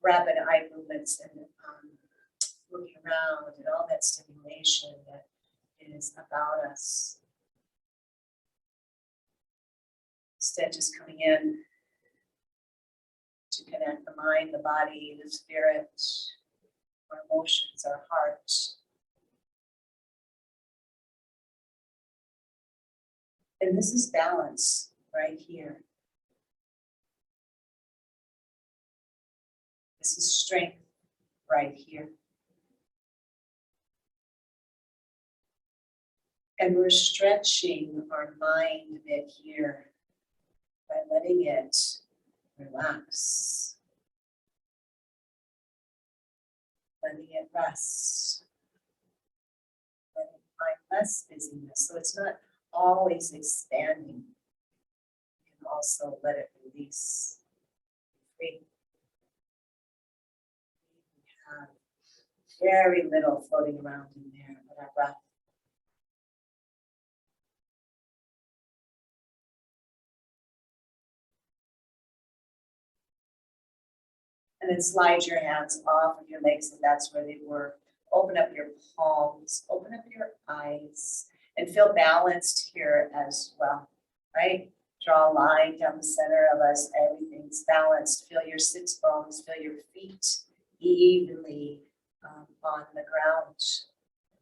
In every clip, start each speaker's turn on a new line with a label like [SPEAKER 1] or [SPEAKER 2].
[SPEAKER 1] rapid eye movements and looking around and all that stimulation that is about us. Instead, just coming in to connect the mind, the body, the spirit, our emotions, our heart. And this is balance right here. This is strength right here. And we're stretching our mind a bit here by letting it relax, letting it rest, letting it find less busyness. So it's not always expanding. You can also let it release, free. We have very little floating around in there, but our breath. And then slide your hands off of your legs if that's where they were. Open up your palms, open up your eyes, and feel balanced here as well, right? Draw a line down the center of us, everything's balanced. Feel your sits bones, feel your feet evenly on the ground. So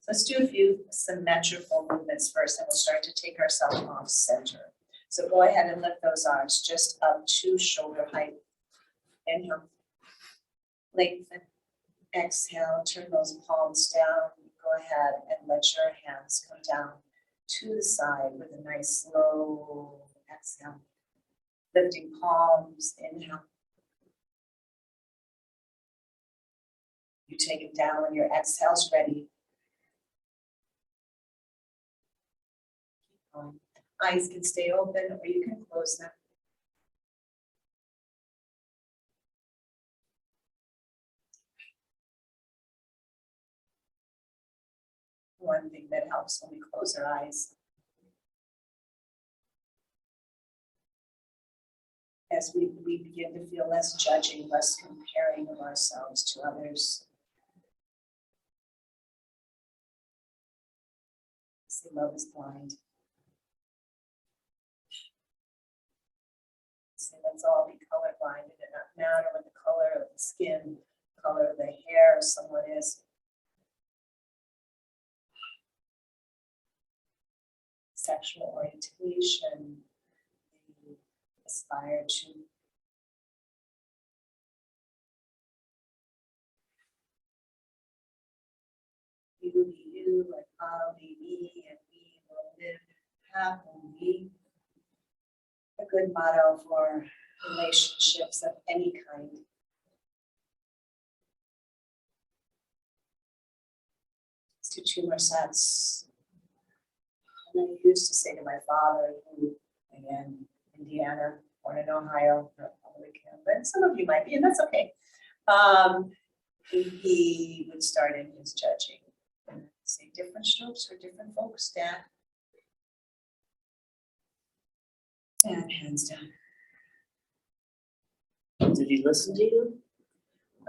[SPEAKER 1] let's do a few symmetrical movements first, and we'll start to take ourselves off center. So go ahead and lift those arms just up to shoulder height. Inhale. Lengthen, exhale, turn those palms down. Go ahead and let your hands come down to the side with a nice slow exhale. Lifting palms, inhale. You take it down when your exhale's ready. Keep going. Eyes can stay open or you can close them. One thing that helps when we close our eyes as we begin to feel less judging, less comparing of ourselves to others. See, love is blind. See, let's all be colorblind. It does not matter what the color of the skin, color of the hair someone is. Sexual orientation, they aspire to. You be you, and I'll be me, and we will live happily. A good motto for relationships of any kind. Let's do 2 more sets. And I used to say to my father, who, again, Indiana, born in Ohio, not Republican, but some of you might be, and that's okay. He would start in his judging and say, different strokes for different folks, Dad. And hands down.
[SPEAKER 2] Did he listen to you?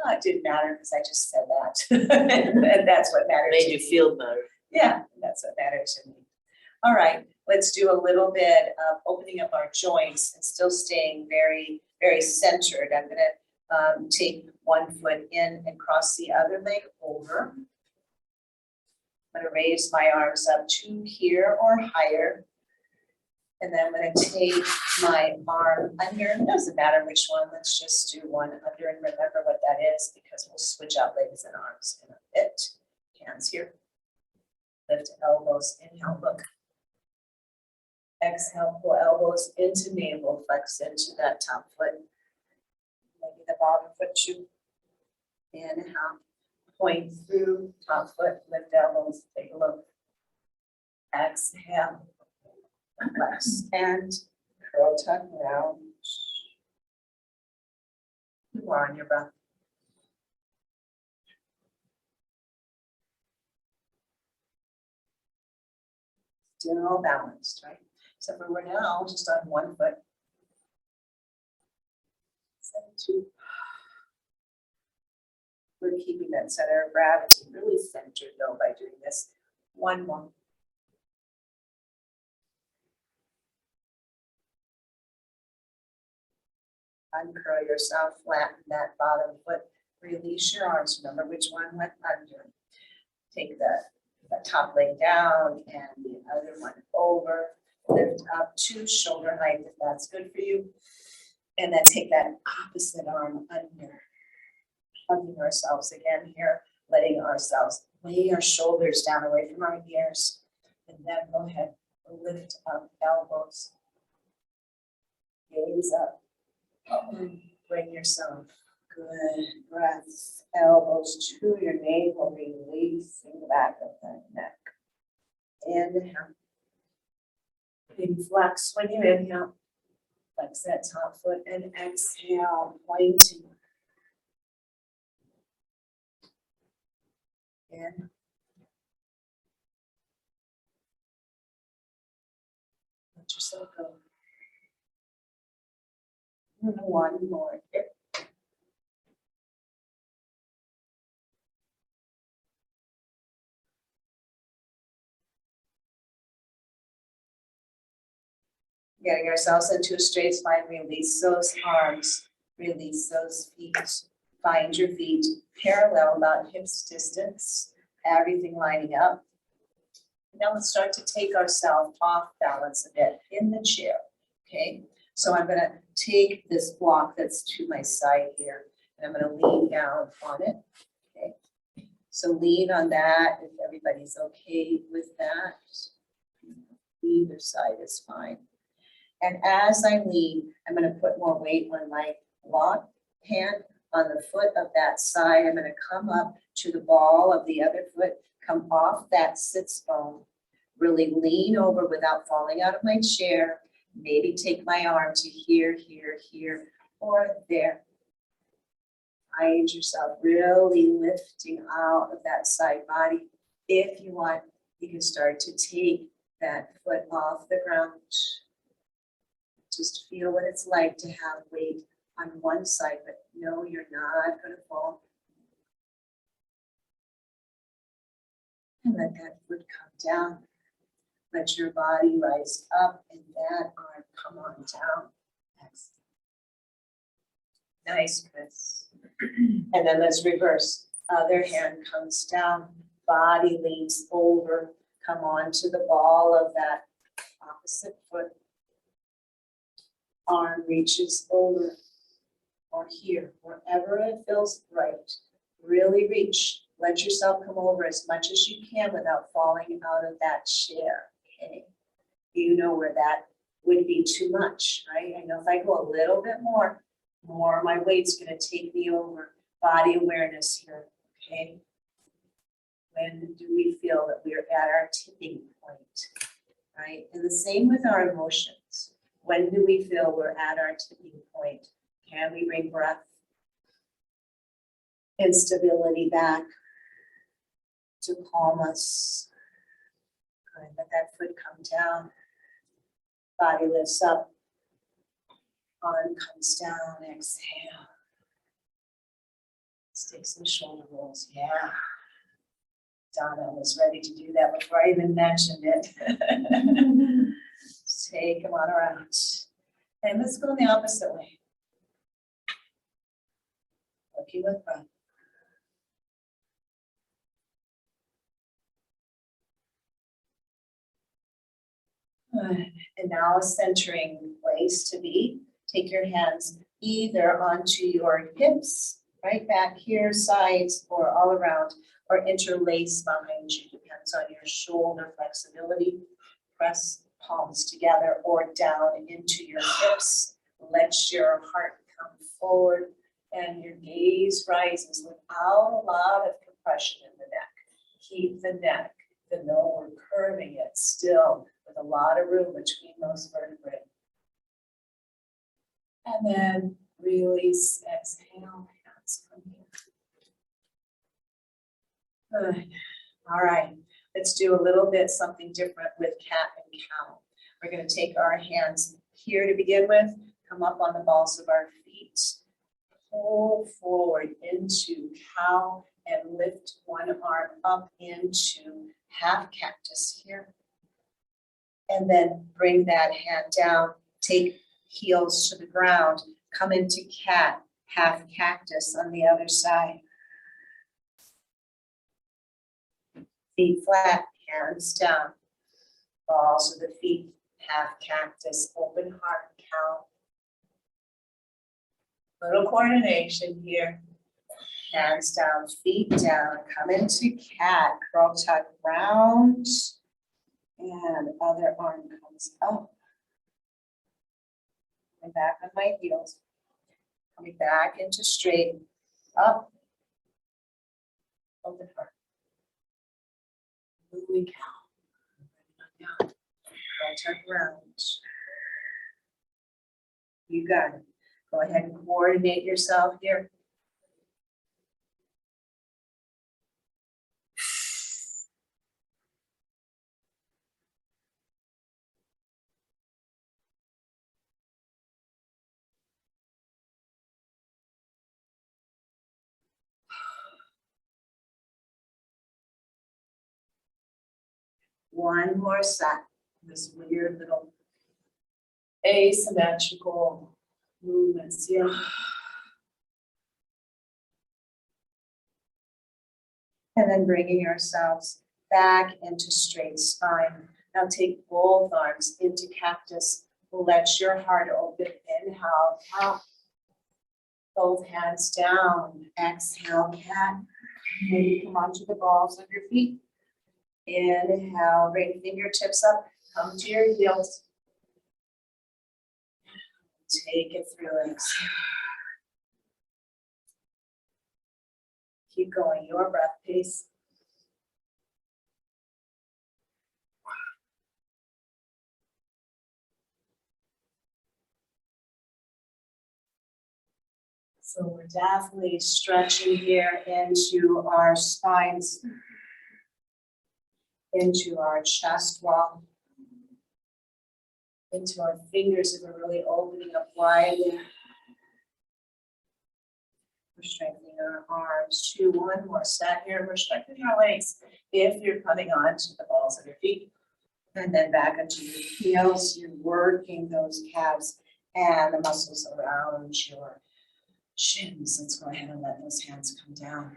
[SPEAKER 1] It didn't matter because I just said that. And that's what mattered.
[SPEAKER 2] Made you feel better.
[SPEAKER 1] Yeah, that's what mattered to me. All right, let's do a little bit of opening up our joints and still staying very, very centered. I'm gonna take one foot in and cross the other leg over. I'm gonna raise my arms up to here or higher. And then I'm gonna take my arm under, it doesn't matter which one, let's just do one under and remember what that is because we'll switch out legs and arms in a bit. Hands here. Lift elbows, inhale, look. Exhale, pull elbows into navel, flex into that top foot. Maybe the bottom foot too. Inhale, point through top foot, lift elbows, take a look. Exhale, flex and curl, tuck round. 2 more on your breath. Still balanced, right? So we're now just on one foot. 7, 2. Really keeping that center of gravity really centered though by doing this. One more. Uncurl yourself, flatten that bottom foot, release your arms. Remember which one went under. Take the top leg down and the other one over. Lift up to shoulder height if that's good for you. And then take that opposite arm under. Hugging ourselves again here, letting ourselves lay our shoulders down away from our ears. And then go ahead, lift up elbows. Gaze up. Bring yourself. Good breaths. Elbows to your navel, releasing the back of the neck. Inhale. Maybe flex when you inhale. Flex that top foot and exhale, pointing. In. Let yourself go. And one more. Getting ourselves into a straight spine, release those arms, release those feet. Find your feet parallel, about hips distance, everything lining up. Now let's start to take ourselves off balance a bit in the chair, okay? So I'm gonna take this block that's to my side here, and I'm gonna lean down on it, okay? So lean on that if everybody's okay with that. Either side is fine. And as I lean, I'm gonna put more weight on my lock hand on the foot of that side. I'm gonna come up to the ball of the other foot, come off that sits bone, really lean over without falling out of my chair. Maybe take my arm to here, here, here, or there. Find yourself really lifting out of that side body. If you want, you can start to take that foot off the ground. Just feel what it's like to have weight on one side, but no, you're not going to fall. And let that foot come down. Let your body rise up and that arm come on down. Excellent. Nice, Chris. And then let's reverse. Other hand comes down, body leans over, come on to the ball of that opposite foot. Arm reaches over or here, wherever it feels right. Really reach. Let yourself come over as much as you can without falling out of that chair, okay? You know where that would be too much, right? I know if I go a little bit more of my weight's gonna take me over. Body awareness here, okay? When do we feel that we're at our tipping point, right? And the same with our emotions. When do we feel we're at our tipping point? Can we bring breath and stability back to calm us? Good. Let that foot come down. Body lifts up. Arm comes down. Exhale. Let's take some shoulder rolls. Yeah. Donna was ready to do that before I even mentioned it. Take them on around. And let's go the opposite way. Working with breath. Good. And now a centering place to be. Take your hands either onto your hips, right back here, sides, or all around, or interlace behind you. Depends on your shoulder flexibility. Press palms together or down into your hips. Let your heart come forward and your gaze rises without a lot of compression in the neck. Keep the neck, even though we're curving it, still with a lot of room between those vertebrae. And then release, exhale, hands from here. Good. All right. Let's do a little bit something different with cat and cow. We're going to take our hands here to begin with, come up on the balls of our feet, pull forward into cow, and lift one arm up into half cactus here. And then bring that hand down, take heels to the ground, come into cat, half cactus on the other side. Feet flat, hands down. Balls of the feet, half cactus, open heart count. Little coordination here. Hands down, feet down, come into cat, curl tuck round. And other arm comes up. And back on my heels. Coming back into straight, up. Open heart. Moving down. Curl tuck round. You got it. Go ahead and coordinate yourself here. One more set. This weird little asymmetrical movements here. And then bringing yourselves back into straight spine. Now take both arms into cactus. Let your heart open. Inhale, count. Both hands down. Exhale, cat. Maybe come onto the balls of your feet. Inhale, bring fingertips up. Come to your heels. Take it through. Exhale. Keep going, your breath pace. So we're definitely stretching here into our spines, into our chest wall, into our fingers that are really opening up wide. We're strengthening our arms. One more set here. We're strengthening our legs if you're coming onto the balls of your feet. And then back onto your heels. You're working those calves and the muscles around your shins. Let's go ahead and let those hands come down.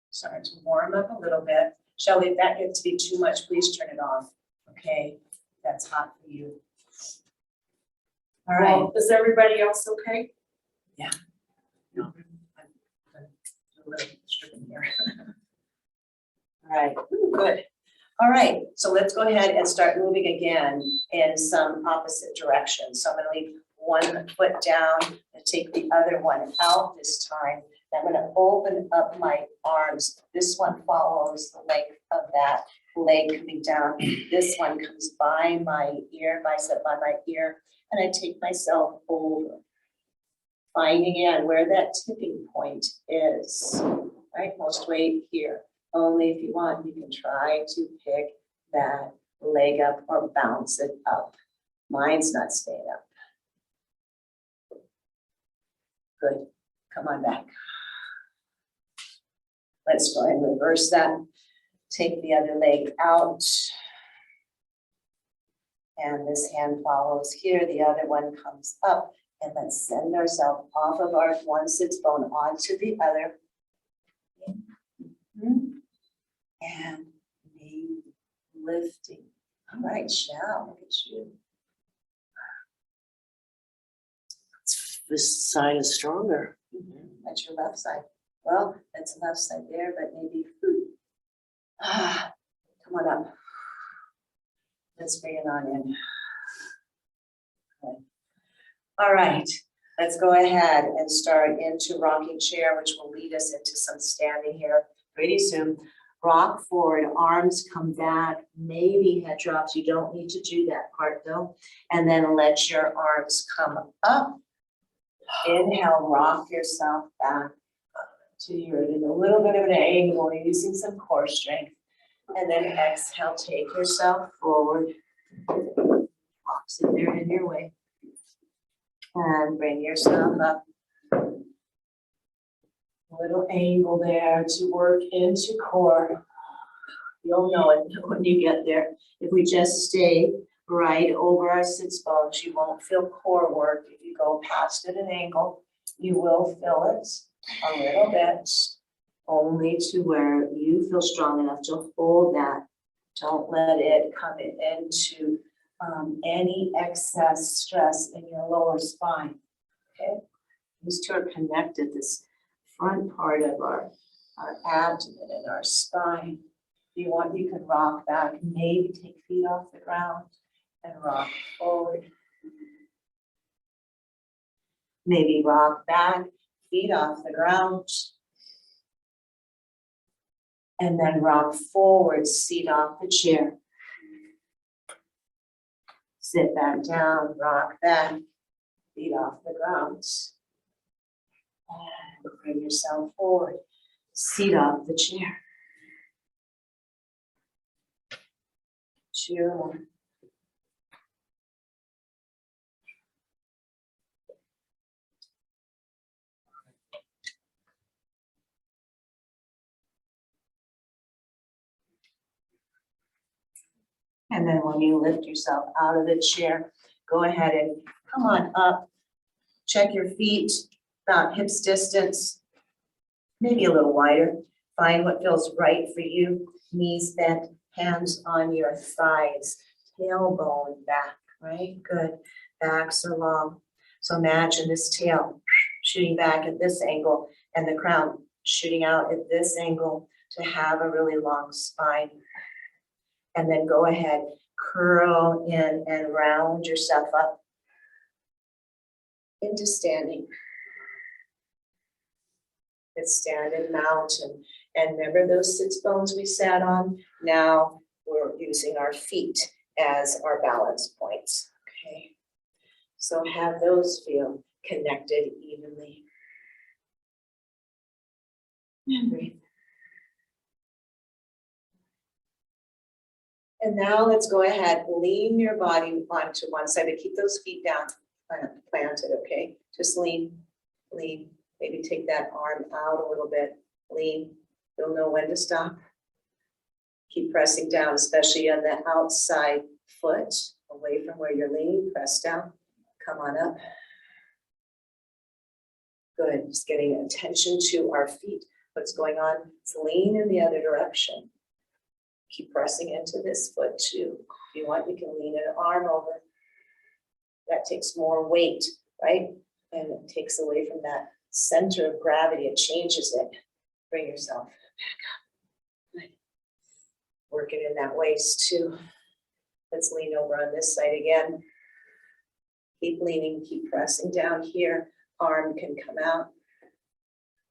[SPEAKER 1] Start to warm up a little bit. Shelly, if that gets to be too much, please turn it off. Okay, that's hot for you. All right.
[SPEAKER 2] Well, is everybody else okay?
[SPEAKER 1] Yeah. No, I'm a little stricken here. All right, ooh, good. All right, so let's go ahead and start moving again in some opposite directions. So I'm going to leave one foot down and take the other one out this time. I'm going to open up my arms. This one follows the length of that leg coming down. This one comes by my ear, bicep by my ear, and I take myself over. Finding in where that tipping point is, right? Most weight here. Only if you want, you can try to pick that leg up or bounce it up. Mine's not staying up. Good. Come on back. Let's go ahead and reverse that. Take the other leg out. And this hand follows here. The other one comes up. And let's send ourselves off of our one sits bone onto the other. And maybe lifting. All right, Shell, look at you.
[SPEAKER 2] This side is stronger.
[SPEAKER 1] That's your left side. Well, that's the left side there, but maybe, come on up. Let's bring it on in. Okay. All right, let's go ahead and start into rocking chair, which will lead us into some standing here pretty soon. Rock forward, arms come back, maybe head drops. You don't need to do that part though. And then let your arms come up. Inhale, rock yourself back to your, in a little bit of an angle, using some core strength. And then exhale, take yourself forward. Rocks in there in your way. And bring yourself up.
[SPEAKER 2] A little angle there to work into core. You'll know it when you get there. If we just stay right over our sits bones, you won't feel core work. If you go past at an angle, you will feel it a little bit, only to where you feel strong enough to hold that. Don't let it come into any excess stress in your lower spine, okay? These two are connected, this front part of our abdomen and our spine. If you want, you can rock back, maybe take feet off the ground and rock forward. Maybe rock back, feet off the ground. And then rock forward, seat off the chair. Sit back down, rock back, feet off the ground. And bring yourself forward, seat off the chair. 2 more. And then when you lift yourself out of the chair, go ahead and come on up. Check your feet about hips distance, maybe a little wider. Find what feels right for you. Knees bent, hands on your thighs, tailbone back, right? Good. Backs are long. So imagine this tail shooting back at this angle and the crown shooting out at this angle to have a really long spine. And then go ahead, curl in and round yourself up into standing. It's standing mountain. And remember those sits bones we sat on? Now we're using our feet as our balance points, okay? So have those feel connected evenly. And breathe. And now let's go ahead, lean your body onto one side, but keep those feet down, planted, okay? Just lean, lean. Maybe take that arm out a little bit, lean. You'll know when to stop. Keep pressing down, especially on the outside foot, away from where you're leaning, press down. Come on up. Good, just getting attention to our feet. What's going on? Let's lean in the other direction. Keep pressing into this foot too. If you want, you can lean an arm over. That takes more weight, right? And it takes away from that center of gravity. It changes it. Bring yourself back up. Good. Working in that waist too. Let's lean over on this side again. Keep leaning, keep pressing down here. Arm can come out.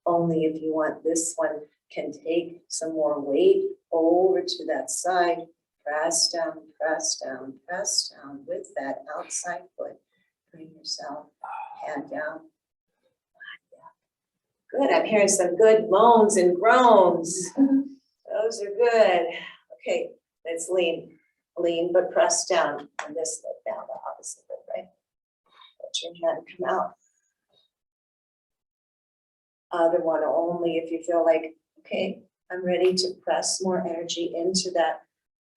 [SPEAKER 2] Only if you want. This one can take some more weight over to that side. Press down, press down, press down with that outside foot. Bring yourself, hand down. Good, I'm hearing some good moans and groans. Those are good. Okay, let's lean. Lean, but press down on this leg down, the opposite leg, right? Let your hand come out. Other one only if you feel like, okay, I'm ready to press more energy into that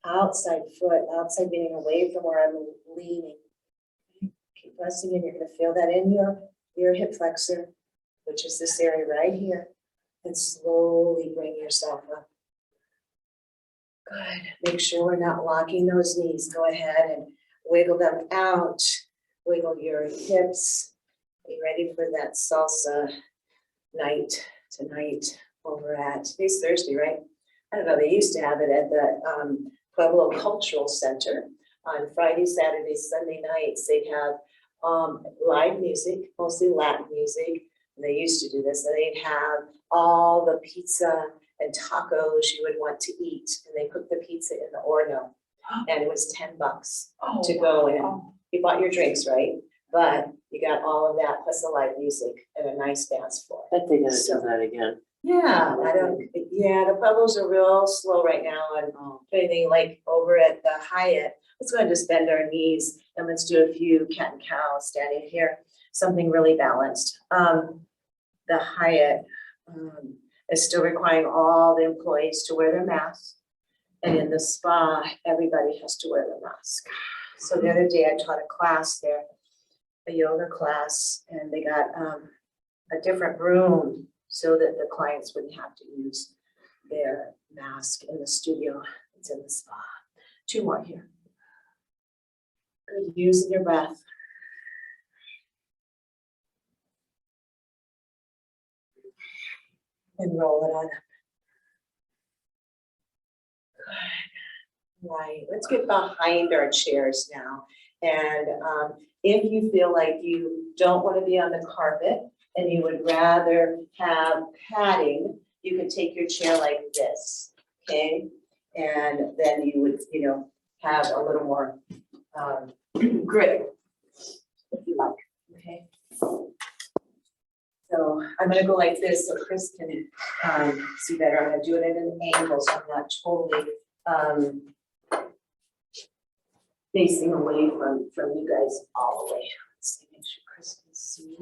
[SPEAKER 2] outside foot, outside being away from where I'm leaning. Keep pressing in, you're gonna feel that in your hip flexor, which is this area right here, and slowly bring yourself up. Good, make sure we're not locking those knees. Go ahead and wiggle them out, wiggle your hips. Be ready for that salsa night tonight over at, today's Thursday, right? I don't know, they used to have it at the Pueblo Cultural Center on Friday, Saturday, Sunday nights. They'd have live music, mostly Latin music. And they used to do this, and they'd have all the pizza and tacos you would want to eat. And they cooked the pizza in the Orno, and it was $10 to go in. You bought your drinks, right? But you got all of that plus the live music and a nice dance floor.
[SPEAKER 3] I think I do that again.
[SPEAKER 2] Yeah, the Pueblos are real slow right now, and anything like over at the Hyatt, let's go ahead and just bend our knees and let's do a few cat and cow standing here, something really balanced. The Hyatt, is still requiring all the employees to wear their masks. And in the spa, everybody has to wear their mask. So the other day I taught a class there, a yoga class, and they got a different room so that the clients wouldn't have to use their mask in the studio. It's in the spa. 2 more here. Good, using your breath. And roll it on up. Good. Right, let's get behind our chairs now. And if you feel like you don't want to be on the carpet and you would rather have padding, you can take your chair like this, okay? And then you would, you know, have a little more grip, if you like, okay? So I'm gonna go like this so Chris can see better. I'm gonna do it at an angle so I'm not totally facing away from you guys all the way. Let's see, make sure Chris can see.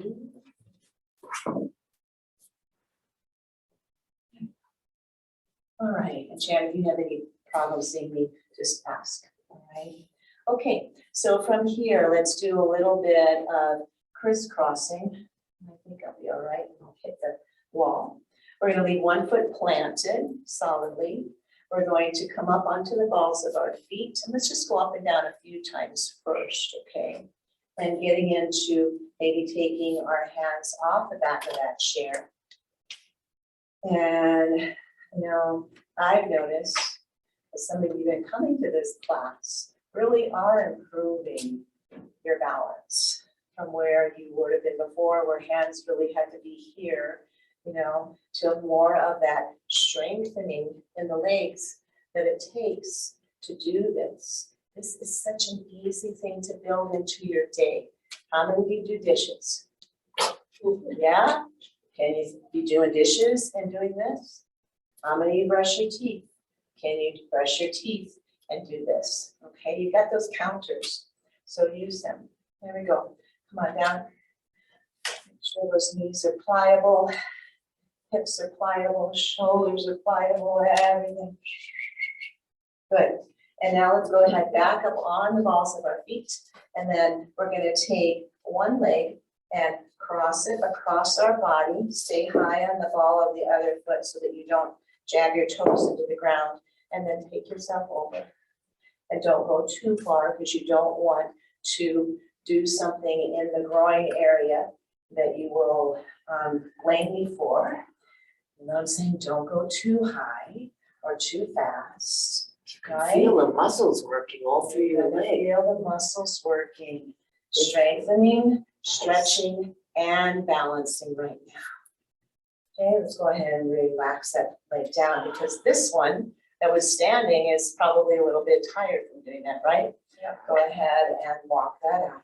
[SPEAKER 2] All right, and Chad, if you have any problems seeing me, just ask, all right? Okay, so from here, let's do a little bit of crisscrossing. I think I'll be all right, I'll hit the wall. We're gonna leave one foot planted solidly. We're going to come up onto the balls of our feet, and let's just go up and down a few times first, okay? And getting into maybe taking our hands off the back of that chair. And, you know, I've noticed that some of you that coming to this class really are improving your balance from where you would have been before, where hands really had to be here, you know, to more of that strengthening in the legs that it takes to do this. This is such an easy thing to build into your day. How many of you do dishes? Yeah? Can you be doing dishes and doing this? How many of you brush your teeth? Can you brush your teeth and do this? Okay, you got those counters, so use them. There we go. Come on down. Make sure those knees are pliable, hips are pliable, shoulders are pliable, everything. Good. And now let's go ahead, back up on the balls of our feet. And then we're going to take one leg and cross it across our body. Stay high on the ball of the other foot so that you don't jab your toes into the ground. And then take yourself over. And don't go too far because you don't want to do something in the groin area that you will blame me for. You know what I'm saying? Don't go too high or too fast.
[SPEAKER 3] You can feel the muscles working all through your leg.
[SPEAKER 2] Feel the muscles working, strengthening, stretching, and balancing right now. Okay, let's go ahead and relax that leg down because this one that was standing is probably a little bit tired from doing that, right? Yeah. Go ahead and walk that out.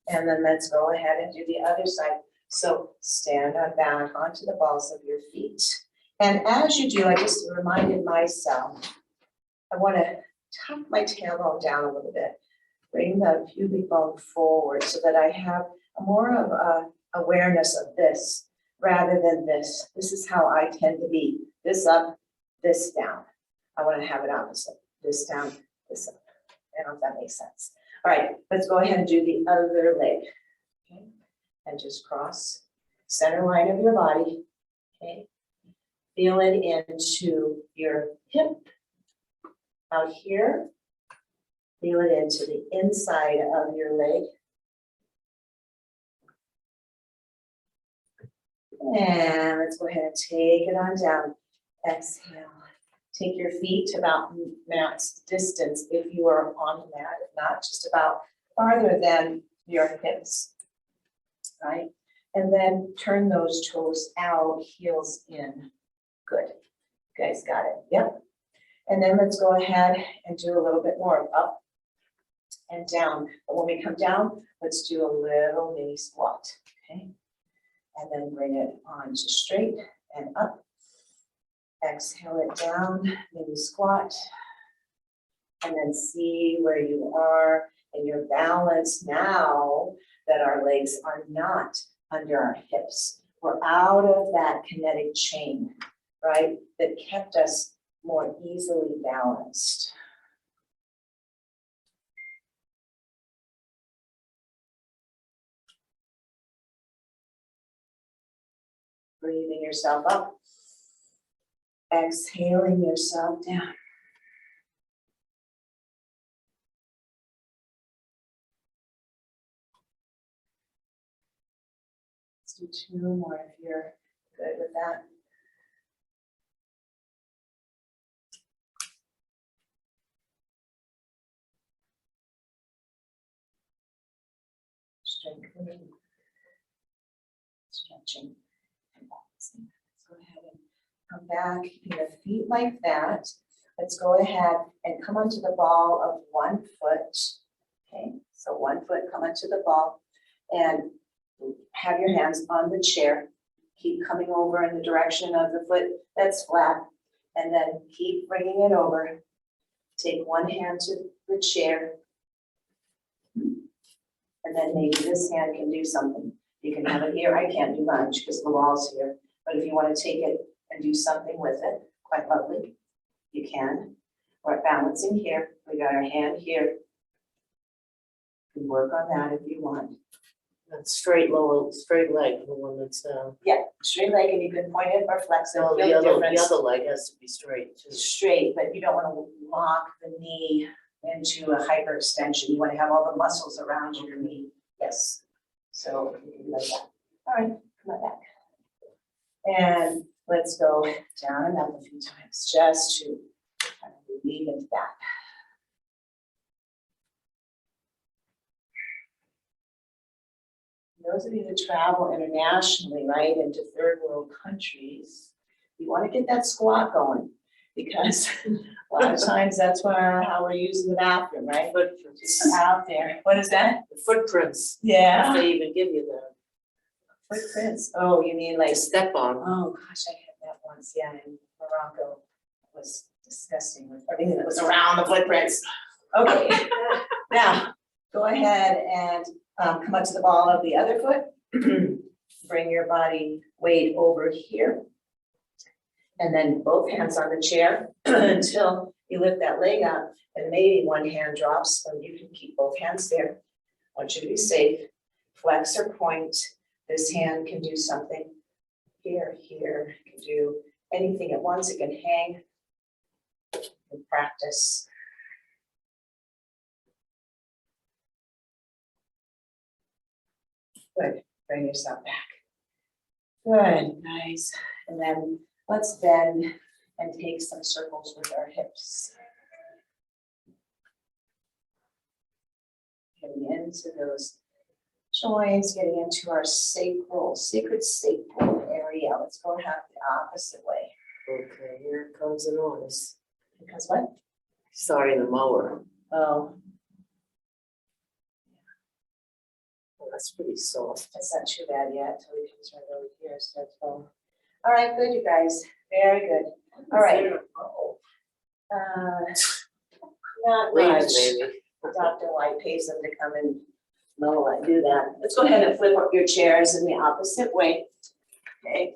[SPEAKER 2] And then let's go ahead and do the other side. So stand on back onto the balls of your feet. And as you do, I just reminded myself, I want to tuck my tailbone down a little bit, bring the pubic bone forward so that I have more of a awareness of this rather than this. This is how I tend to be, this up, this down. I want to have it opposite, this down, this up. I don't know if that makes sense. All right, let's go ahead and do the other leg. Okay, and just cross center line of your body. Okay, feel it into your hip out here. Feel it into the inside of your leg. And let's go ahead and take it on down. Exhale. Take your feet to about mat's distance if you are on the mat, if not just about farther than your hips, right? And then turn those toes out, heels in. Good. You guys got it. Yep. And then let's go ahead and do a little bit more up and down. But when we come down, let's do a little mini squat. Okay. And then bring it on to straight and up. Exhale it down, maybe squat. And then see where you are in your balance now that our legs are not under our hips. We're out of that kinetic chain, right? That kept us more easily balanced. Breathing yourself up. Exhaling yourself down. Let's do 2 more if you're good with that. Strengthening, stretching, and balancing. Let's go ahead and come back, keeping your feet like that. Let's go ahead and come onto the ball of 1 foot. Okay, so 1 foot, come onto the ball and have your hands on the chair. Keep coming over in the direction of the foot that's flat, and then keep bringing it over. Take 1 hand to the chair, and then maybe this hand can do something. You can have it here. I can't do lunge because the wall's here, but if you want to take it and do something with it, quite lovely, you can. We're balancing here. We got our hand here. You can work on that if you want.
[SPEAKER 3] That straight leg, the one that's
[SPEAKER 2] Yeah, straight leg, and you can point it or flex it.
[SPEAKER 3] no,
[SPEAKER 2] Feel
[SPEAKER 3] the other
[SPEAKER 2] difference.
[SPEAKER 3] leg has to be straight too.
[SPEAKER 2] Straight, but you don't want to lock the knee into a hyperextension. You want to have all the muscles around your knee. Yes. So you can do like that. All right, come on back. And let's go down and up a few times just to kind of lean into that. Those of you that travel internationally, right, into third world countries, you want to get that squat going, because a lot of times that's how we're using the bathroom, right?
[SPEAKER 3] Footprints.
[SPEAKER 2] Just out there. What is that?
[SPEAKER 3] The footprints.
[SPEAKER 2] Yeah.
[SPEAKER 3] If they even give you that.
[SPEAKER 2] Footprints. Oh, you mean like,
[SPEAKER 3] To step on.
[SPEAKER 2] oh gosh, I had that once, yeah, in Morocco. It was disgusting with everything that was around the footprints. Okay, now, go ahead and come up to the ball of the other foot. Bring your body weight over here. And then both hands on the chair until you lift that leg up, and maybe 1 hand drops, and you can keep both hands there. I want you to be safe. Flex or point. This hand can do something here, it can do anything at once. It can hang and practice. Good, bring yourself back. Good, nice. And then let's bend and take some circles with our hips. Getting into those joints, getting into our sacred sacral area. Let's go half the opposite way.
[SPEAKER 3] Okay, here comes the noise.
[SPEAKER 2] Because what?
[SPEAKER 3] Sorry, the mower.
[SPEAKER 2] Oh,
[SPEAKER 3] Oh, that's pretty soft.
[SPEAKER 2] that's not too bad yet until he comes right over here. So it's all right, good, you guys. Very good. All right. Not much.
[SPEAKER 3] Leaves maybe.
[SPEAKER 2] Dr. White pays them to come and mow and do that. Let's go ahead and flip up your chairs in the opposite way. Okay.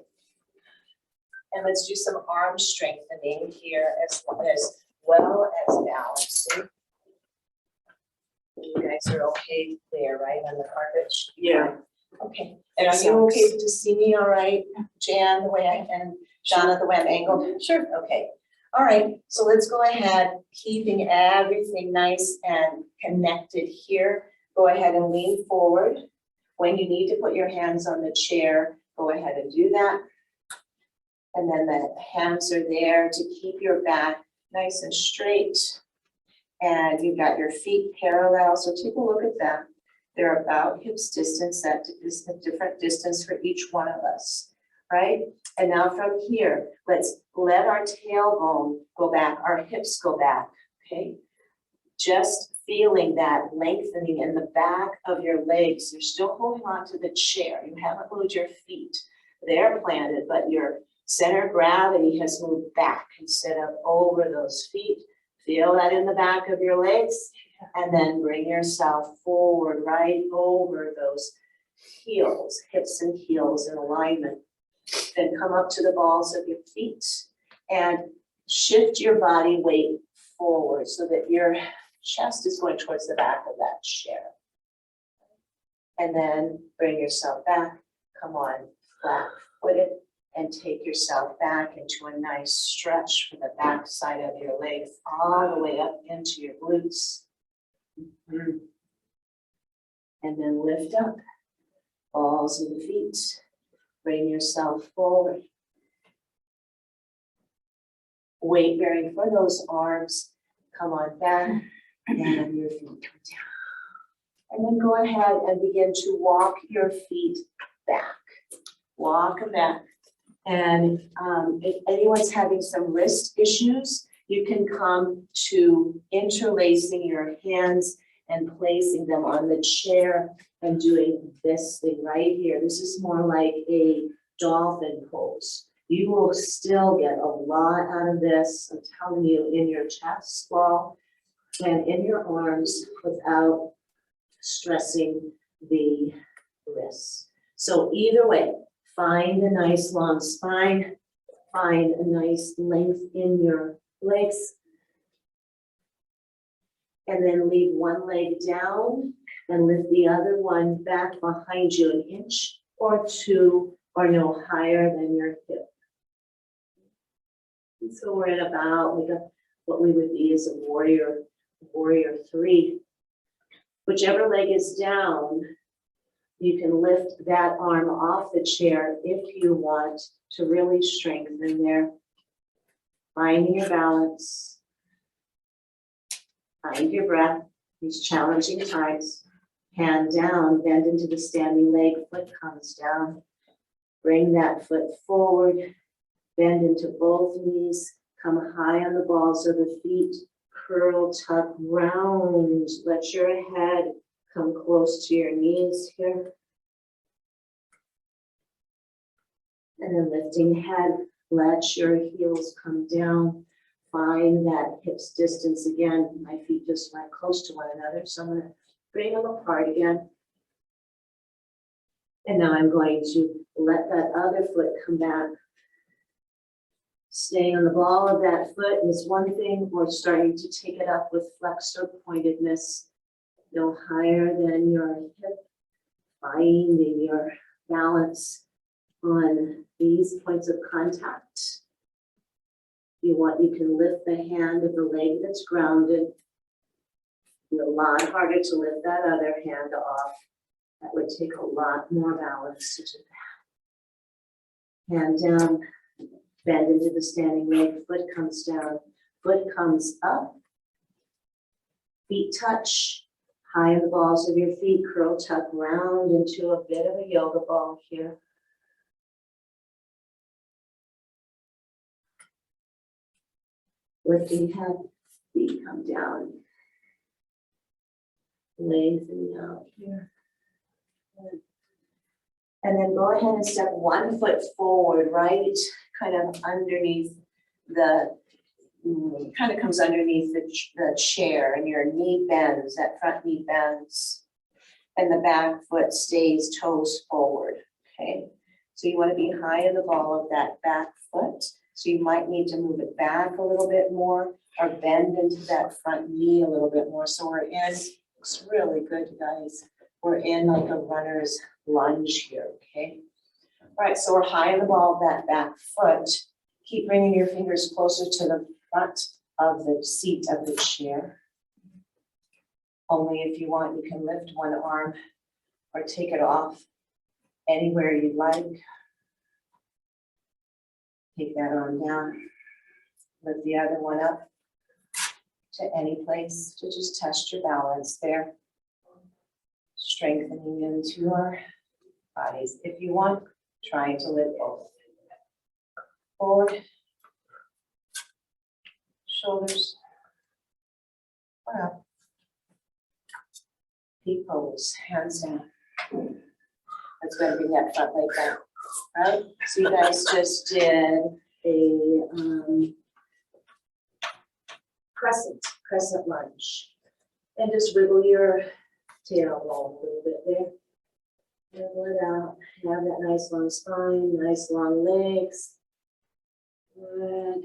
[SPEAKER 2] And let's do some arm strengthening here as well as balancing. You guys are okay there, right, on the carpet?
[SPEAKER 3] Yeah.
[SPEAKER 2] Okay. And are you okay to see me all right, Jan, the way and Donna, the way I'm angled? Sure. Okay. All right, so let's go ahead, keeping everything nice and connected here. Go ahead and lean forward. When you need to put your hands on the chair, go ahead and do that. And then the hands are there to keep your back nice and straight. And you've got your feet parallel, so take a look at them. They're about hips distance. That is a different distance for each one of us, right? And now from here, let's let our tailbone go back, our hips go back, okay? Just feeling that lengthening in the back of your legs. You're still holding on to the chair. You haven't moved your feet. They're planted, but your center of gravity has moved back instead of over those feet. Feel that in the back of your legs, and then bring yourself forward, right over those heels, hips and heels in alignment. Then come up to the balls of your feet and shift your body weight forward so that your chest is going towards the back of that chair. And then bring yourself back, come on, flat-footed, and take yourself back into a nice stretch for the back side of your legs, all the way up into your glutes. And then lift up, balls of the feet, bring yourself forward. Weight bearing for those arms, come on back, and your feet come down. And then go ahead and begin to walk your feet back. Walk them back. And if anyone's having some wrist issues, you can come to interlacing your hands and placing them on the chair and doing this thing right here. This is more like a dolphin pose. You will still get a lot out of this, I'm telling you, in your chest wall and in your arms without stressing the wrists. So either way, find a nice long spine, find a nice length in your legs, and then leave one leg down and lift the other one back behind you an inch or two or no higher than your hip. And so we're at about like what we would be as a warrior three. Whichever leg is down, you can lift that arm off the chair if you want to really strengthen there. Finding your balance. Find your breath, these challenging times. Hand down, bend into the standing leg, foot comes down. Bring that foot forward, bend into both knees, come high on the balls of the feet, curl, tuck, round. Let your head come close to your knees here. And then lifting head, let your heels come down. Find that hips distance again. My feet just went close to one another, so I'm going to bring them apart again. And now I'm going to let that other foot come back. Staying on the ball of that foot is one thing, or starting to take it up with flexor pointedness, no higher than your hip, finding your balance on these points of contact. If you want, you can lift the hand of the leg that's grounded. It's a lot harder to lift that other hand off. That would take a lot more balance to do that. Hand down, bend into the standing leg, foot comes down, foot comes up, feet touch, high in the balls of your feet, curl, tuck, round into a bit of a yoga ball here. Lifting head, feet come down. Lengthening out here. Good. And then go ahead and step one foot forward, right? Kind of underneath the, kind of comes underneath the chair, and your knee bends, that front knee bends. And the back foot stays toes forward, okay? So you want to be high in the ball of that back foot. So you might need to move it back a little bit more or bend into that front knee a little bit more. So we're in, looks really good, you guys. We're in like a runner's lunge here, okay? All right, so we're high in the ball of that back foot. Keep bringing your fingers closer to the front of the seat of the chair. Only if you want, you can lift one arm or take it off anywhere you'd like. Take that arm down, lift the other one up to any place to just test your balance there. Strengthening into our bodies. If you want, trying to lift both. Forward, shoulders, or up. Deep pose, hands down. That's going to bring that front leg back. Right, so you guys just did a crescent lunge, and just wiggle your tailbone a little bit there.
[SPEAKER 3] Dribble it out. Have that nice long spine, nice long legs. Good.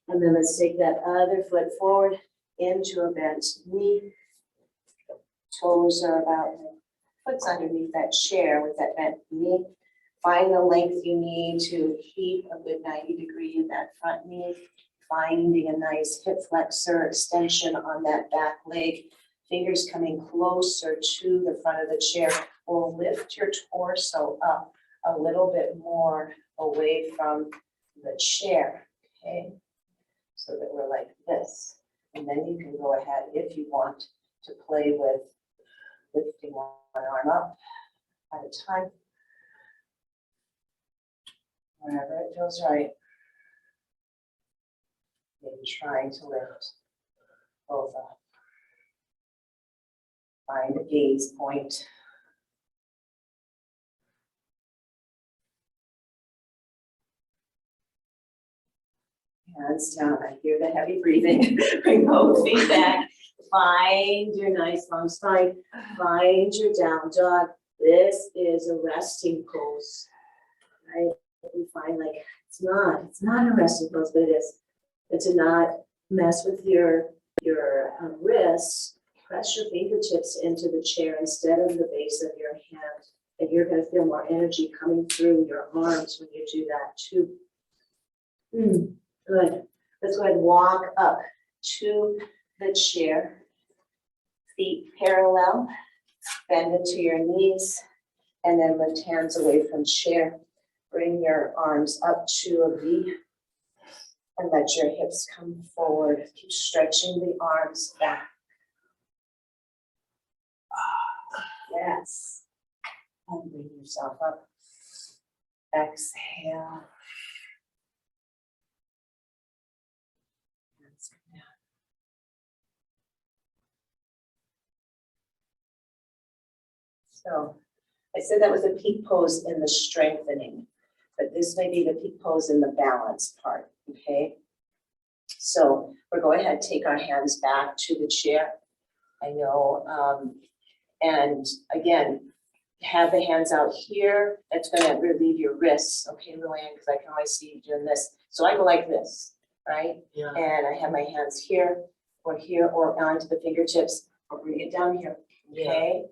[SPEAKER 3] And then let's take that other foot forward into a bent knee. Toes are about, foot's underneath that chair with that bent knee. Find the length you need to keep a good 90 in that front knee. Finding a nice hip flexor extension on that back leg. Fingers coming closer to the front of the chair. We'll lift your torso up a little bit more away from the chair, okay? So that we're like this. And then you can go ahead, if you want, to play with lifting one arm up at a time. Wherever it feels right. Maybe trying to lift both up. Find a gaze point. Hands down. I hear the heavy breathing. Bring both feet back. Find your nice long spine. Find your down dog. This is a resting pose. Right? We find like it's not a resting pose, but it is. And to not mess with your wrists, press your fingertips into the chair instead of the base of your hand. And you're going to feel more energy coming through your arms when you do that too. Good. Let's go ahead and walk up to the chair. Feet parallel. Bend into your knees. And then lift hands away from chair. Bring your arms up to a V. And let your hips come forward. Keep stretching the arms back. Yes. And bring yourself up. Exhale. Hands come down. So I said that was a peak pose in the strengthening, but this may be the peak pose in the balance part, okay? So we're going ahead, take our hands back to the chair. I know, and again, have the hands out here. That's gonna relieve your wrists, okay, Luann, because I can always see you doing this. So I go like this, right? Yeah.
[SPEAKER 1] And I have my hands here, or onto the fingertips, or bring it down here, okay?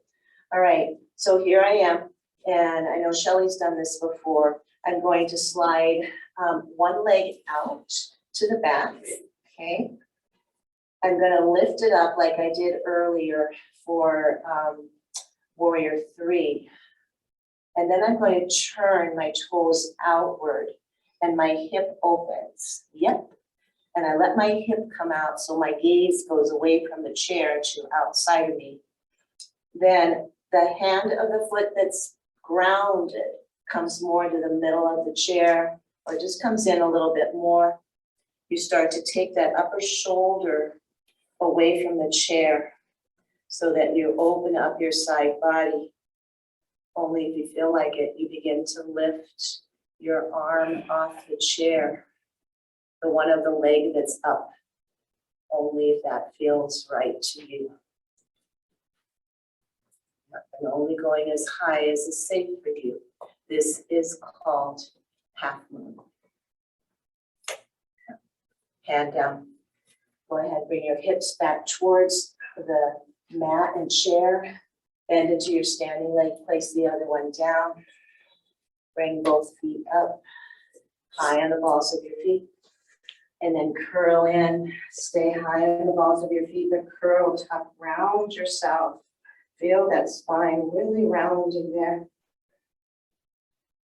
[SPEAKER 1] All right, so here I am, and I know Shelley's done this before. I'm going to slide one leg out to the back, okay? I'm gonna lift it up like I did earlier for Warrior 3. And then I'm going to turn my toes outward and my hip opens, yep. And I let my hip come out so my gaze goes away from the chair to outside of me. Then the hand of the foot that's grounded comes more to the middle of the chair, or just comes in a little bit more. You start to take that upper shoulder away from the chair so that you open up your side body. Only if you feel like it, you begin to lift your arm off the chair, the one of the leg that's up, only if that feels right to you. And only going as high as is safe for you. This is called half moon. Hand down. Go ahead, bring your hips back towards the mat and chair. Bend into your standing leg, place the other one down. Bring both feet up, high on the balls of your feet. And then curl in, stay high on the balls of your feet, but curl up, round yourself. Feel that spine really rounding there.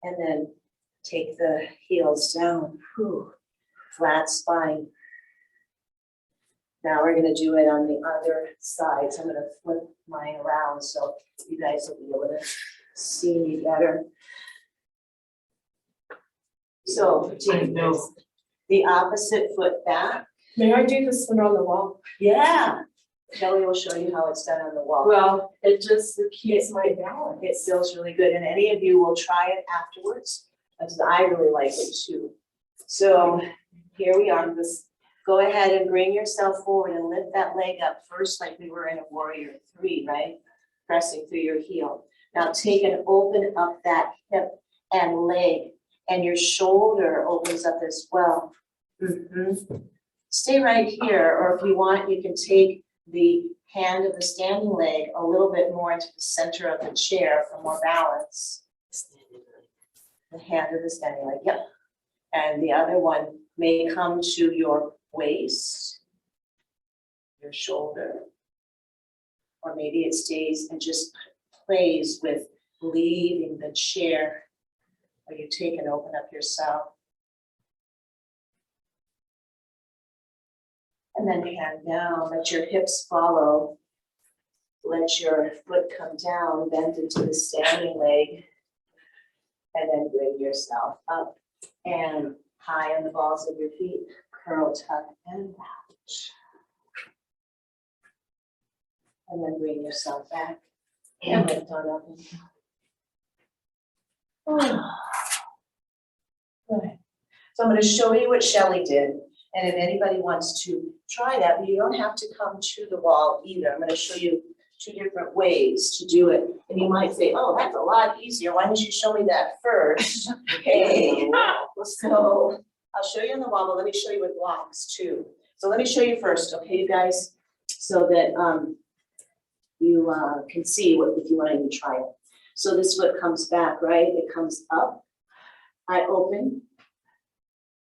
[SPEAKER 1] And then take the heels down, flat spine. Now we're gonna do it on the other side. So I'm gonna flip mine around so you guys will be able to see me better. So take the opposite foot back.
[SPEAKER 4] May I do this one on the wall?
[SPEAKER 1] Yeah. Kelly will show you how it's done on the wall.
[SPEAKER 4] Well, it just keeps my balance.
[SPEAKER 1] It feels really good, and any of you will try it afterwards, because I really like it too. So here we are. Just go ahead and bring yourself forward and lift that leg up first, like we were in a Warrior 3, right? Pressing through your heel.
[SPEAKER 3] Now take and open up that hip and leg, and your shoulder opens up as well. Stay right here, or if you want, you can take the hand of the standing leg a little bit more into the center of the chair for more balance. The hand of the standing leg, yep. And the other one may come to your waist, your shoulder, or maybe it stays and just plays with leaving the chair, or you take and open up yourself. And then hand down, let your hips follow. Let your foot come down, bend into the standing leg. And then bring yourself up and high on the balls of your feet, curl, tuck, and lounge. And then bring yourself back and lift on up. Good. So I'm going to show you what Shelley did. And if anybody wants to try that, but you don't have to come to the wall either. I'm going to show you 2 different ways to do it. And you might say, oh, that's a lot easier. Why didn't you show me that first? Okay. So I'll show you on the wall, but let me show you with blocks too. So let me show you first, okay, you guys? So that you can see what if you want to try it. So this foot comes back, right? It comes up. I open.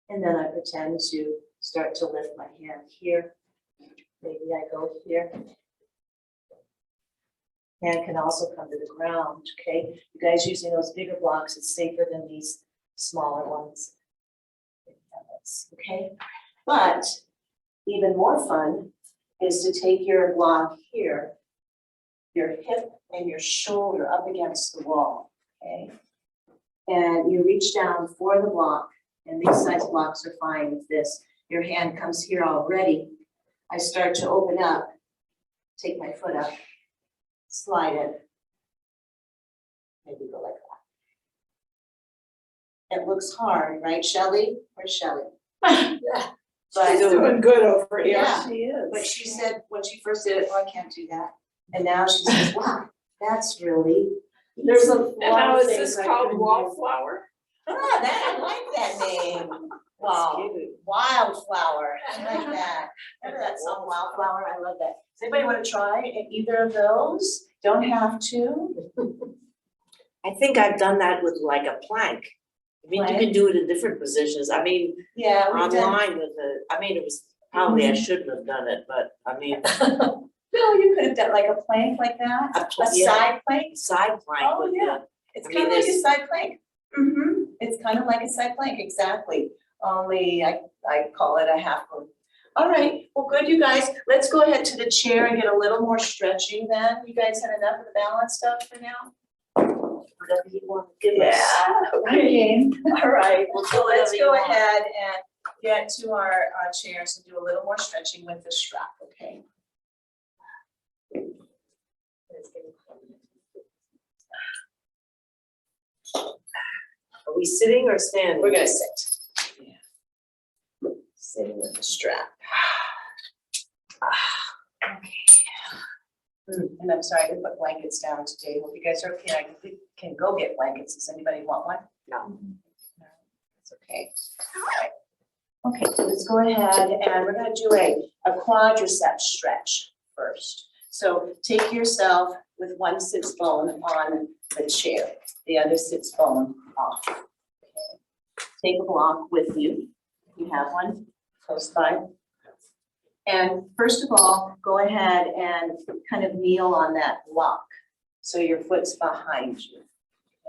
[SPEAKER 3] And then I pretend to start to lift my hand here. Maybe I go here. Hand can also come to the ground, okay? You guys using those bigger blocks, it's safer than these smaller ones. Okay, but even more fun is to take your block here, your hip and your shoulder up against the wall, okay? And you reach down for the block, and these size blocks are fine with this. Your hand comes here already. I start to open up, take my foot up, slide it. Maybe go like that. It looks hard, right, Shelley? Where's Shelley?
[SPEAKER 4] She's doing good over here.
[SPEAKER 3] Yeah.
[SPEAKER 2] She is.
[SPEAKER 3] But she said, when she first did it, oh, I can't do that. And now she says, wow, that's really, there's a lot
[SPEAKER 4] And how
[SPEAKER 3] of
[SPEAKER 4] is
[SPEAKER 3] things
[SPEAKER 4] this
[SPEAKER 3] I
[SPEAKER 4] called
[SPEAKER 3] couldn't do.
[SPEAKER 4] wallflower?
[SPEAKER 3] That, I like that name. Wow, wildflower, I like that. Remember that song, Wildflower? I love that. Does anybody want to try either of those? Don't have to.
[SPEAKER 5] I think I've done that with like a plank. I mean, you
[SPEAKER 3] Plank?
[SPEAKER 5] can do it in different positions. I mean,
[SPEAKER 3] Yeah, we've done.
[SPEAKER 5] online with the, I mean, it was, probably I shouldn't have done it, but I mean,
[SPEAKER 3] No, you could have done like a plank like that, a
[SPEAKER 5] yeah,
[SPEAKER 3] side plank.
[SPEAKER 5] side plank
[SPEAKER 3] Oh,
[SPEAKER 5] with
[SPEAKER 3] yeah.
[SPEAKER 5] the,
[SPEAKER 3] It's
[SPEAKER 5] I
[SPEAKER 3] kind
[SPEAKER 5] mean,
[SPEAKER 3] of like a
[SPEAKER 5] there's-
[SPEAKER 3] side plank. It's kind of like a side plank, exactly. Only I call it a half moon. All right, well, good, you guys. Let's go ahead to the chair and get a little more stretching then. You guys had enough of the balance stuff for now?
[SPEAKER 5] whatever you want to give us.
[SPEAKER 3] Okay. All right,
[SPEAKER 5] We'll do
[SPEAKER 3] so let's
[SPEAKER 5] whatever you
[SPEAKER 3] go
[SPEAKER 5] want.
[SPEAKER 3] ahead and get to our chairs and do a little more stretching with the strap, okay?
[SPEAKER 5] Are we sitting or standing?
[SPEAKER 3] We're gonna sit. Yeah. Sitting with the strap. And I'm sorry to put blankets down today. Hope you guys are okay. I can go get blankets. Does anybody want one?
[SPEAKER 5] No.
[SPEAKER 3] No, it's okay. All right. Okay, so let's go ahead and we're gonna do a quadricep stretch first. So take yourself with one sits bone on the chair, the other sits bone off. Okay. Take a block with you, if you have one close by. And first of all, go ahead and kind of kneel on that block. So your foot's behind you,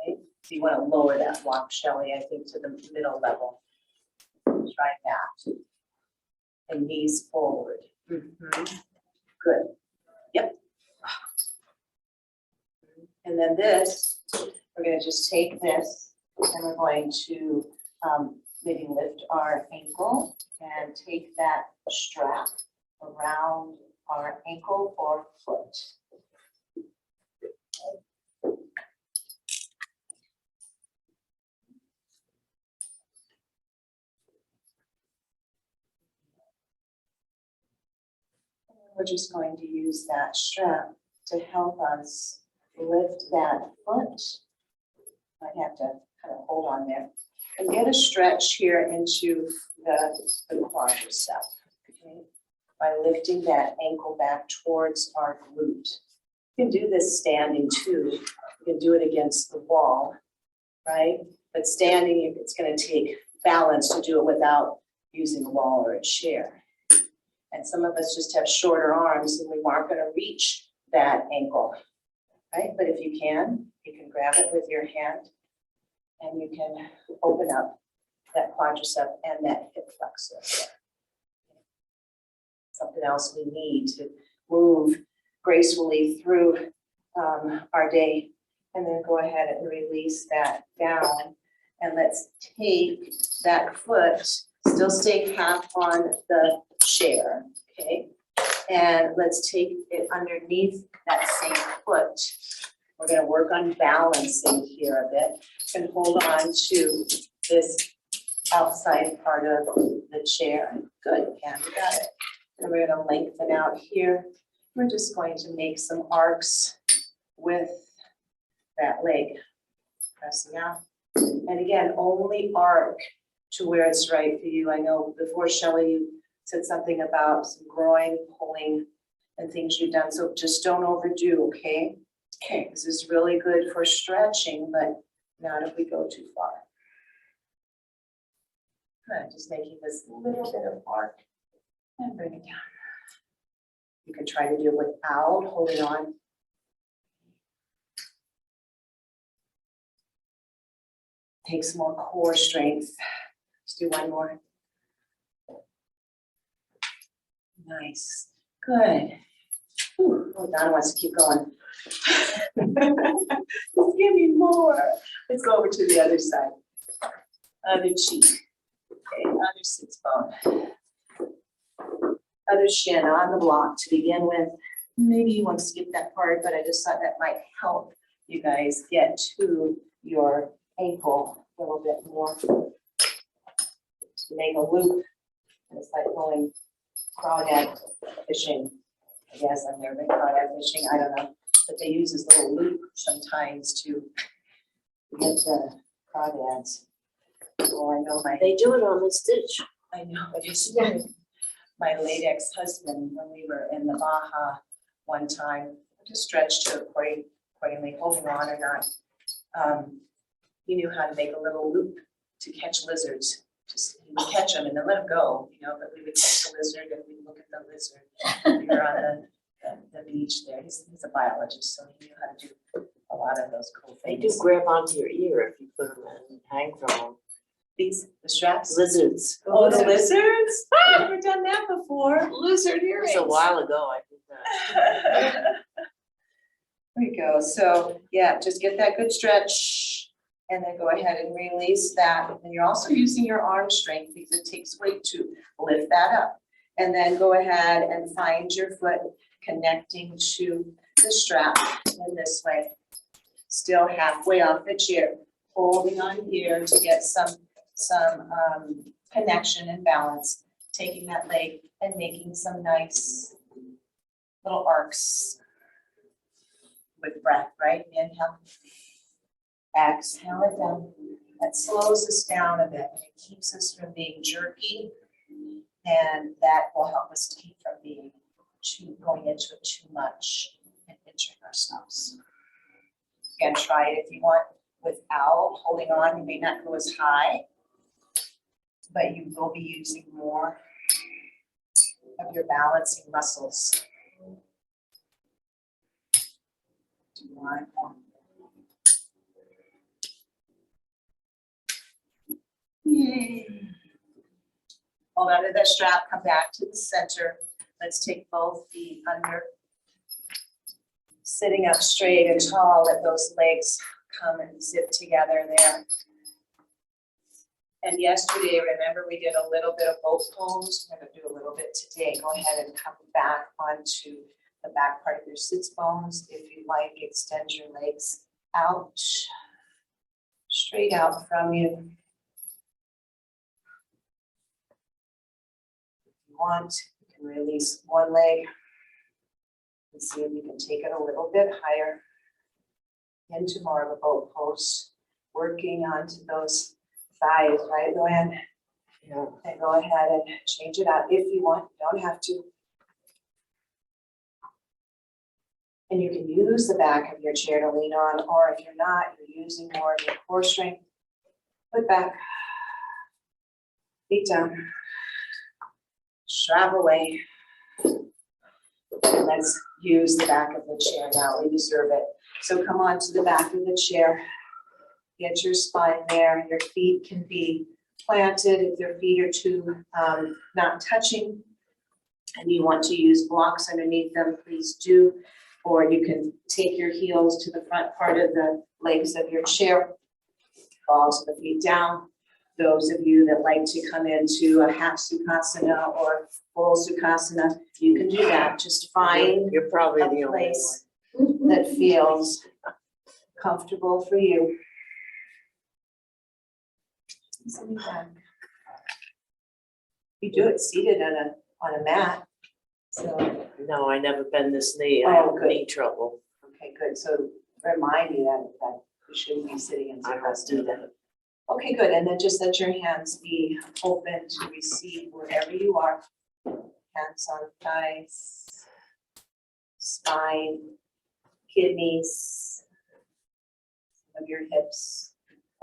[SPEAKER 3] okay? So you want to lower that block, Shelley, I think to the middle level. Try that. And knees forward. Good. Yep. And then this, we're gonna just take this and we're going to maybe lift our ankle and take that strap around our ankle or foot. We're just going to use that strap to help us
[SPEAKER 1] lift that foot. I have to kind of hold on there and get a stretch here into the quadricep, okay? By lifting that ankle back towards our glute. You can do this standing too. You can do it against the wall, right? But standing, it's gonna take balance to do it without using a wall or a chair. And some of us just have shorter arms and we aren't gonna reach that ankle, right? But if you can grab it with your hand and you can open up that quadricep and that hip flexor. Something else we need to move gracefully through our day. And then go ahead and release that down. And let's take that foot, still stay half on the chair, okay? And let's take it underneath that same foot. We're gonna work on balancing here a bit and hold on to this outside part of the chair. Good, Pam, you got it. And we're gonna lengthen out here. We're just going to make some arcs with that leg, pressing out. And again, only arc to where it's right for you. I know before Shelley, you said something about some groin pulling and things you've done, so just don't overdo, okay? Okay, this is really good for stretching, but not if we go too far. Good, just making this little bit of arc and bring it down. You can try to do it without holding on. Take some more core strength. Let's do one more. Nice, good. Whew. Oh, Donna wants to keep going. Just give me more. Let's go over to the other side. Other cheek. Okay, other sits bone. Other shin on the block to begin with. Maybe you want to skip that part, but I just thought that might help you guys get to your ankle a little bit more. To make a loop. And it's like going crawdad fishing. I guess I've never been crawdad fishing, I don't know. But they use this little loop sometimes to get the crawdads. Oh, I know
[SPEAKER 5] They do it on the stitch.
[SPEAKER 1] I know, I just, my late ex-husband, when we were in the Baja one time, to stretch to accordingly, holding on or not. He knew how to make a little loop to catch lizards. Just, he would catch them and then let them go, you know, but we would catch the lizard and we'd look at the lizard. We were on the beach there. He's a biologist, so he knew how to do a lot of those cool
[SPEAKER 5] They
[SPEAKER 1] things.
[SPEAKER 5] do grab onto your ear if you put them in, hang from them.
[SPEAKER 1] The straps?
[SPEAKER 5] Lizards.
[SPEAKER 1] Oh, the lizards? I've never done that before.
[SPEAKER 4] Lizard
[SPEAKER 5] It
[SPEAKER 4] earrings.
[SPEAKER 5] was a while ago, I did that.
[SPEAKER 1] There we go. So yeah, just get that good stretch and then go ahead and release that. And you're also using your arm strength because it takes weight to lift that up. And then go ahead and find your foot connecting to the strap in this way. Still halfway off the chair, holding on here to get some connection and balance. Taking that leg and making some nice little arcs with breath, right? Inhale. Exhale it down. That slows us down a bit and it keeps us from being jerky. And that will help us keep from being going into it too much and injuring ourselves. Again, try it if you want without holding on. You may not go as high, but you will be using more of your balancing muscles. Do one more. Yay. Hold on to that strap, come back to the center. Let's take both feet under. Sitting up straight and tall, let those legs come and zip together there. And yesterday, remember we did a little bit of both pose. We're gonna do a little bit today. Go ahead and come back onto the back part of your sits bones. If you like, extend your legs out, straight out from you. If you want, you can release one leg and see if you can take it a little bit higher.
[SPEAKER 2] into more of a boat pose, working onto those thighs, right, Luann?
[SPEAKER 5] Yeah.
[SPEAKER 2] And go ahead and change it out if you want, you don't have to. And you can use the back of your chair to lean on, or if you're not, you're using more of your core strength. Put back, feet down, strap away. And let's use the back of the chair now, we deserve it. So come on to the back of the chair. Get your spine there, your feet can be planted if their feet are too not touching. And you want to use blocks underneath them, please do. Or you can take your heels to the front part of the legs of your chair. Fall to the feet down. Those of you that like to come into a half Sukhasana or full Sukhasana, you can do that. Just find
[SPEAKER 5] You're probably
[SPEAKER 2] a
[SPEAKER 5] the only one.
[SPEAKER 2] place that feels comfortable for you. Sitting back. You do it seated on a mat. So,
[SPEAKER 5] No, I never bend this knee. I
[SPEAKER 2] Oh,
[SPEAKER 5] have
[SPEAKER 2] good.
[SPEAKER 5] knee trouble.
[SPEAKER 2] okay, good. So remind you that you shouldn't be sitting in
[SPEAKER 5] I must do
[SPEAKER 2] Sukhasana.
[SPEAKER 5] that.
[SPEAKER 2] Okay, good. And then just let your hands be open to receive wherever you are. Hands on thighs, spine, kidneys, some of your hips,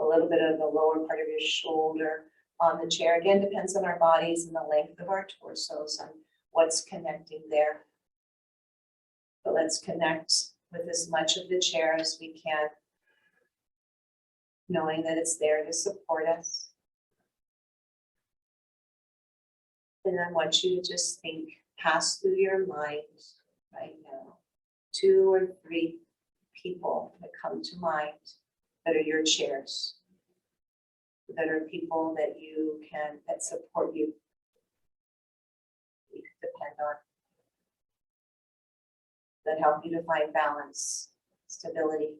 [SPEAKER 2] a little bit of the lower part of your shoulder on the chair. Again, depends on our bodies and the length of our torsos and what's connecting there. But let's connect with as much of the chair as we can, knowing that it's there to support us. And I want you to just think, pass through your mind right now, 2 or 3 people that come to mind that are your chairs, that are people that you can, that support you, you can depend on, that help you to find balance, stability,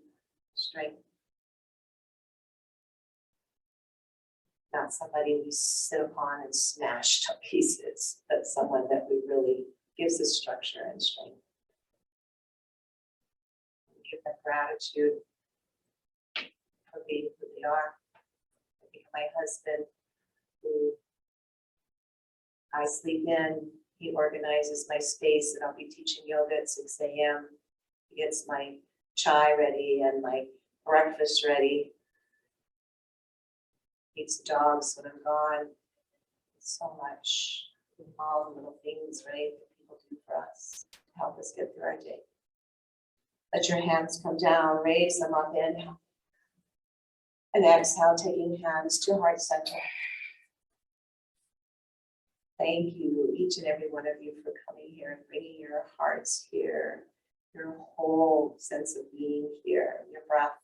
[SPEAKER 2] strength. Not somebody we sit upon and smash to pieces, but someone that we really gives us structure and strength. Give them gratitude for being who they are. I think of my husband, who I sleep in, he organizes my space, and I'll be teaching yoga at 6 a.m. He gets my chai ready and my breakfast ready. Feeds the dogs when I'm gone. So much, all the little things, right, that people do for us to help us get through our day. Let your hands come down, raise them up, inhale. And exhale, taking hands to heart center. Thank you, each and every one of you, for coming here and bringing your hearts here, your whole sense of being here, your breath